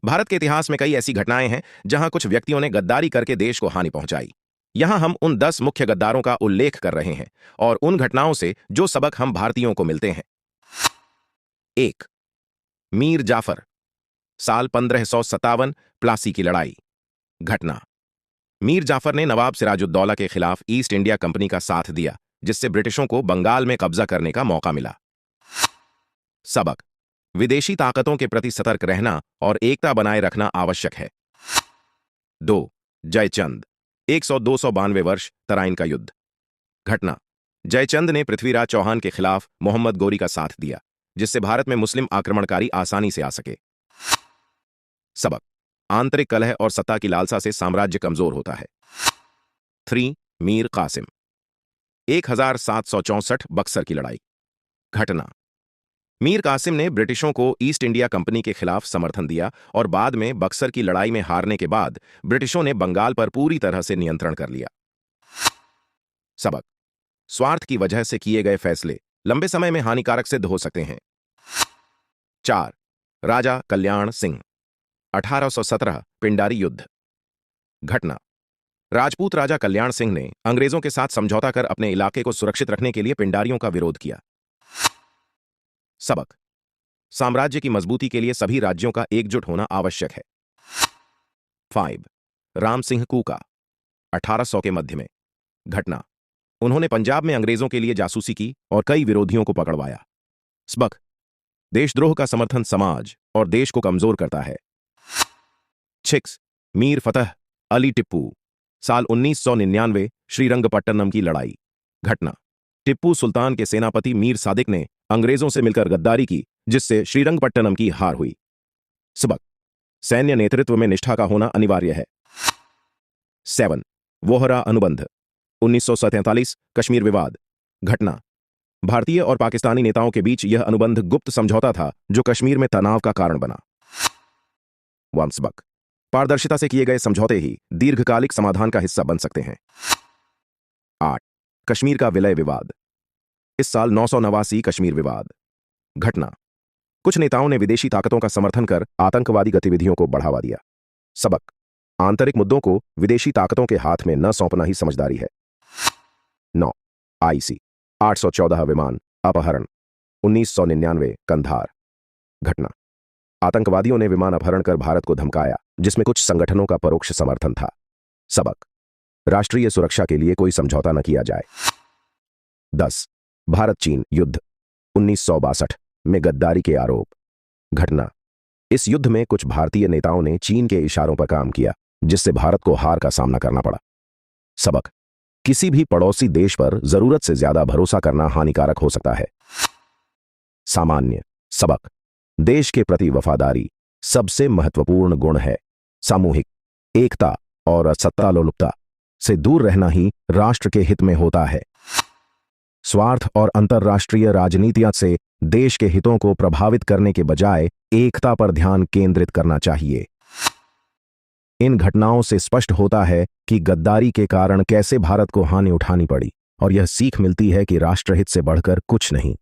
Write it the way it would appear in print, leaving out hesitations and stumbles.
भारत के इतिहास में कई ऐसी घटनाएं हैं जहां कुछ व्यक्तियों ने गद्दारी करके देश को हानि पहुंचाई। यहां हम उन 10 मुख्य गद्दारों का उल्लेख कर रहे हैं और उन घटनाओं से जो सबक हम भारतीयों को मिलते हैं। 1. मीर जाफर। साल 1557, प्लासी की लड़ाई। घटना: मीर जाफर ने नवाब सिराजुद्दौला के खिलाफ ईस्ट इंडिया कंपनी का साथ दिया, जिससे ब्रिटिशों को बंगाल में कब्जा करने का मौका मिला। सबक: विदेशी ताकतों के प्रति सतर्क रहना और एकता बनाए रखना आवश्यक है। 2. जयचंद। 100-292 वर्ष, तराइन का युद्ध। घटना: जयचंद ने पृथ्वीराज चौहान के खिलाफ मोहम्मद गोरी का साथ दिया, जिससे भारत में मुस्लिम आक्रमणकारी आसानी से आ सके। सबक: आंतरिक कलह और सत्ता की लालसा से साम्राज्य कमजोर होता है। 3. मीर कासिम। 1764, बक्सर की लड़ाई। घटना: मीर कासिम ने ब्रिटिशों को ईस्ट इंडिया कंपनी के खिलाफ समर्थन दिया और बाद में बक्सर की लड़ाई में हारने के बाद ब्रिटिशों ने बंगाल पर पूरी तरह से नियंत्रण कर लिया। सबक: स्वार्थ की वजह से किए गए फैसले लंबे समय में हानिकारक सिद्ध हो सकते हैं। 4. राजा कल्याण सिंह। 1817, पिंडारी युद्ध। घटना: राजपूत राजा कल्याण सिंह ने अंग्रेजों के साथ समझौता कर अपने इलाके को सुरक्षित रखने के लिए पिंडारियों का विरोध किया। सबक: साम्राज्य की मजबूती के लिए सभी राज्यों का एकजुट होना आवश्यक है। 5. राम सिंह कूका। 1800 के मध्य में। घटना: उन्होंने पंजाब में अंग्रेजों के लिए जासूसी की और कई विरोधियों को पकड़वाया। सबक: देशद्रोह का समर्थन समाज और देश को कमजोर करता है। 6. मीर फतह अली टिप्पू। साल 1999, श्रीरंगपट्टनम की लड़ाई। घटना: टिप्पू सुल्तान के सेनापति मीर सादिक ने अंग्रेजों से मिलकर गद्दारी की, जिससे श्रीरंगपट्टनम की हार हुई। सबक: सैन्य नेतृत्व में निष्ठा का होना अनिवार्य है। 7. वोहरा अनुबंध। 1947, कश्मीर विवाद। घटना: भारतीय और पाकिस्तानी नेताओं के बीच यह अनुबंध गुप्त समझौता था जो कश्मीर में तनाव का कारण बना। 1. सबक: पारदर्शिता से किए गए समझौते ही दीर्घकालिक समाधान का हिस्सा बन सकते हैं। 8. कश्मीर का विलय विवाद। इस साल 989, कश्मीर विवाद। घटना: कुछ नेताओं ने विदेशी ताकतों का समर्थन कर आतंकवादी गतिविधियों को बढ़ावा दिया। सबक: आंतरिक मुद्दों को विदेशी ताकतों के हाथ में न सौंपना ही समझदारी है। 9. IC 814 विमान अपहरण। 1999, कंधार। घटना: आतंकवादियों ने विमान अपहरण कर भारत को धमकाया, जिसमें कुछ संगठनों का परोक्ष समर्थन था। सबक: राष्ट्रीय सुरक्षा के लिए कोई समझौता न किया जाए। 10. भारत चीन युद्ध। 1962 में गद्दारी के आरोप। घटना: इस युद्ध में कुछ भारतीय नेताओं ने चीन के इशारों पर काम किया, जिससे भारत को हार का सामना करना पड़ा। सबक: किसी भी पड़ोसी देश पर जरूरत से ज्यादा भरोसा करना हानिकारक हो सकता है। सामान्य सबक: देश के प्रति वफादारी सबसे महत्वपूर्ण गुण है। सामूहिक एकता और सत्तालोलुपता से दूर रहना ही राष्ट्र के हित में होता है। स्वार्थ और अंतर्राष्ट्रीय राजनीतियां से देश के हितों को प्रभावित करने के बजाय एकता पर ध्यान केंद्रित करना चाहिए। इन घटनाओं से स्पष्ट होता है कि गद्दारी के कारण कैसे भारत को हानि उठानी पड़ी, और यह सीख मिलती है कि राष्ट्रहित से बढ़कर कुछ नहीं।